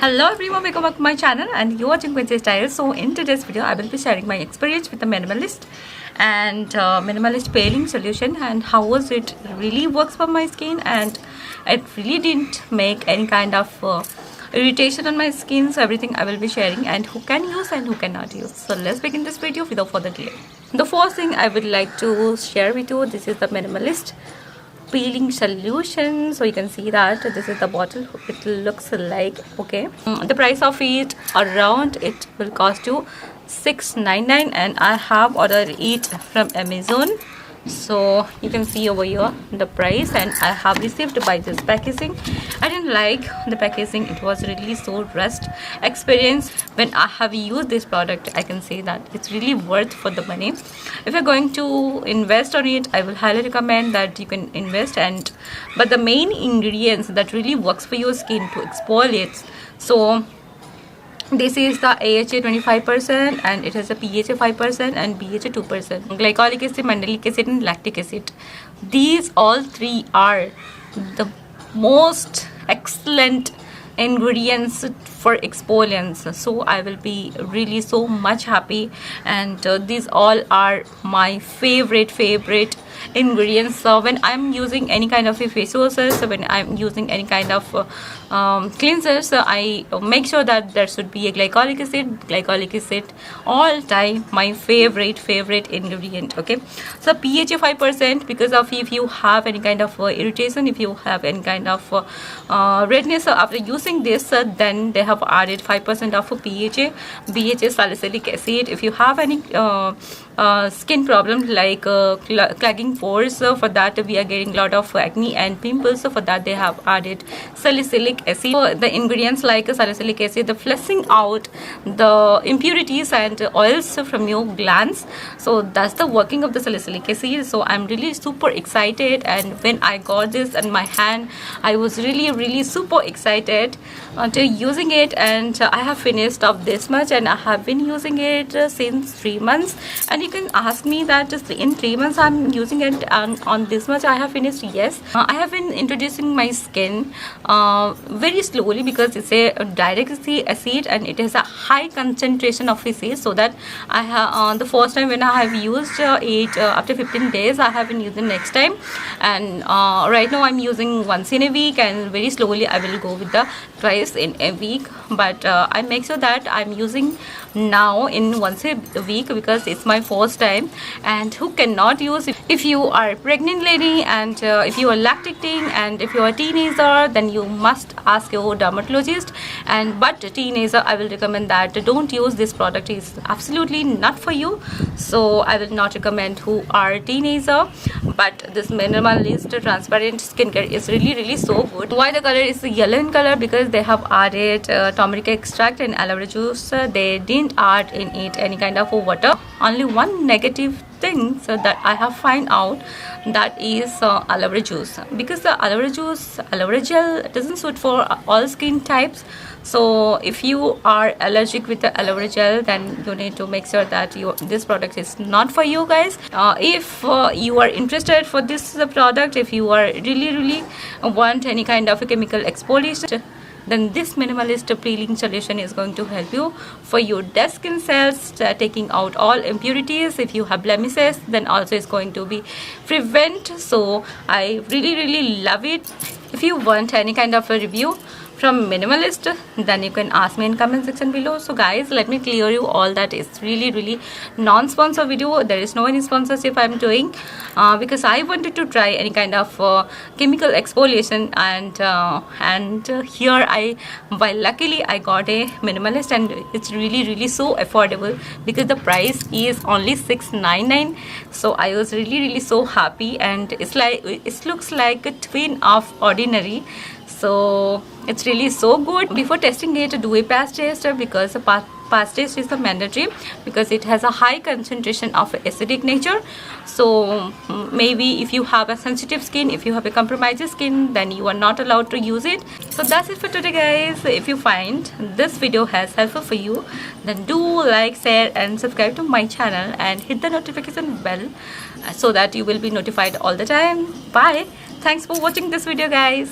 Hello everyone, welcome back to my channel and you're watching Quincy Style. So in today's video I will be sharing my experience with the minimalist and minimalist peeling solution and how was it really works for my skin, and it really didn't make any kind of irritation on my skin. So everything I will be sharing and who can use and who cannot use. So let's begin this video without further delay. The first thing I would like to share with you, this is the minimalist peeling solution. So you can see that this is the bottle. It looks like okay. The price of it around it will cost you $6.99 and I have ordered it from Amazon. So you can see over here the price, and I have received by this packaging. I didn't like the packaging, it was really so rust experience. When I have used this product, I can say that it's really worth for the money. If you're going to invest on it, I will highly recommend that you can invest. And but the main ingredients that really works for your skin to exfoliate, so this is the AHA 25% and it has a PHA 5% and BHA 2%, glycolic acid, mandelic acid and lactic acid. These all three are the most excellent ingredients for exfoliants. So I will be really so much happy, and these all are my favorite ingredients. So when I'm using any kind of a face washes, so when I'm using any kind of cleansers, so I make sure that there should be a glycolic acid all time my favorite ingredient. Okay, so PHA 5% because of if you have any kind of irritation, if you have any kind of redness after using this, then they have added 5% of PHA, BHA, salicylic acid. If you have any skin problems like clogging pores, so for that we are getting a lot of acne and pimples, so for that they have added salicylic acid. So the ingredients like salicylic acid, the flushing out the impurities and oils from your glands. So that's the working of the salicylic acid. So I'm really super excited, and when I got this in my hand, I was really super excited to using it, and I have finished of this much, and I have been using it since 3 months. And you can ask me that just in 3 months I'm using it on this much I have finished. Yes, I have been introducing my skin very slowly because it's a direct acid and it has a high concentration of acid. So that I have the first time when I have used it after 15 days I have been using next time, and right now I'm using once in a week, and very slowly I will go with the twice in a week. But I make sure that I'm using now in once a week because it's my first time. And who cannot use it? If you are pregnant lady, and if you are lactating, and if you are a teenager, then you must ask your dermatologist. And but teenager, I will recommend that don't use this product, is absolutely not for you. So I will not recommend who are teenager. But this minimalist transparent skincare is really so good. Why the color is yellow in color? Because they have added turmeric extract and aloe vera juice. They didn't add in it any kind of water. Only one negative thing so that I have find out, that is aloe vera juice, because the aloe vera gel doesn't suit for all skin types. So if you are allergic with the aloe vera gel, then you need to make sure that this product is not for you guys. If you are interested for this product, if you are really want any kind of a chemical exfoliation, then this minimalist peeling solution is going to help you for your dead skin cells, taking out all impurities. If you have blemishes, then also is going to be prevent. So I really love it. If you want any kind of a review from minimalist, then you can ask me in comment section below. So guys, let me clear you all that it's really non-sponsor video. There is no any sponsorship I'm doing because I wanted to try any kind of chemical exfoliation, and here by luckily I got a minimalist, and it's really so affordable because the price is only $6.99. So I was really so happy, and it's like it looks like a twin of ordinary. So it's really so good. Before testing it, do a patch test, because the patch test is the mandatory because it has a high concentration of acidic nature. So maybe if you have a sensitive skin, if you have a compromised skin, then you are not allowed to use it. So that's it for today guys. If you find this video has helpful for you, then do like, share and subscribe to my channel and hit the notification bell so that you will be notified all the time. Bye. Thanks for watching this video guys.